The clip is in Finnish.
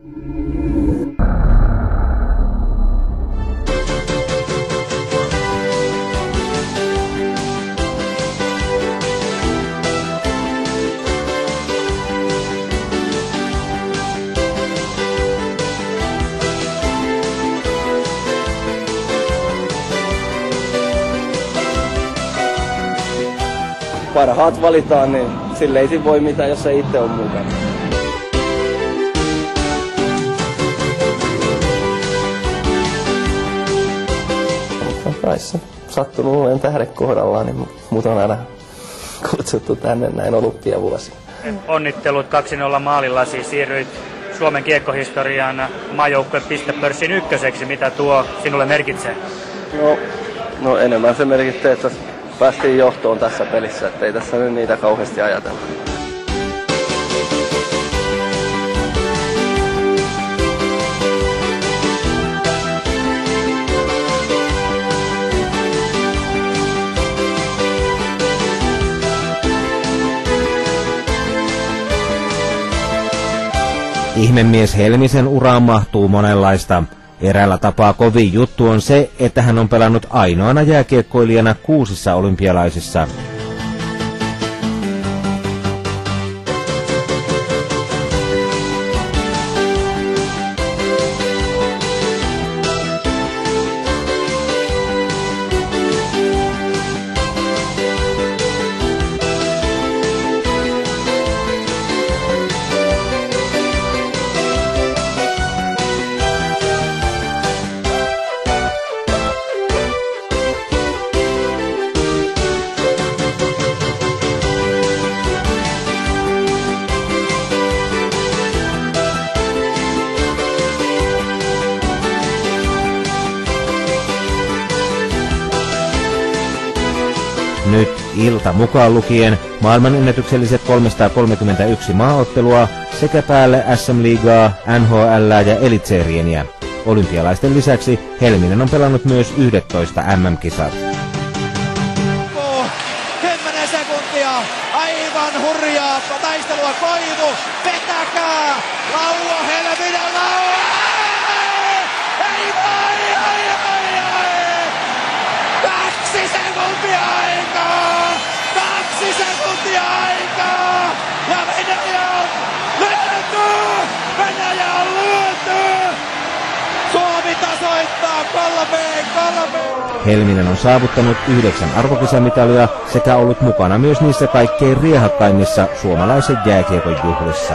Parhaat valitaan, niin sille ei siinä voi mitään, jos ei itse ole mukana. Näissä sattunut olemaan tähdet kohdallaan, niin mut on aina kutsuttu tänne näin olympiavuosi. Onnittelut 2-0 maalillasi, siirryit Suomen kiekkohistorian maajoukkueen pistepörssin ykköseksi. Mitä tuo sinulle merkitsee? No enemmän se merkitsee, että päästiin johtoon tässä pelissä, ettei tässä nyt niitä kauheasti ajatella. Ihmemies Helmisen uraan mahtuu monenlaista. Eräällä tapaa kovin juttu on se, että hän on pelannut ainoana jääkiekkoilijana 6 olympialaisissa. Nyt ilta mukaan lukien maailmanennätykselliset 331 maaottelua sekä päälle SM-liigaa, NHL ja Elitserieniä. Olympialaisten lisäksi Helminen on pelannut myös 11 MM-kisat. 10 sekuntia, aivan hurjaa taistelua Koivu, vetäkää, Lauo Helminen, Lauo! Ei voi, ai! 2 sekuntia aikaa! 2 sekuntia aikaa! Ja Venäjä on lyöty! Venäjä on lyöty! Suomi tasoittaa 3-3! Helminen on saavuttanut 9 arvokisamitalia sekä ollut mukana myös niissä kaikkein riehakkaimmissa suomalaisen jääkiekon juhlissa.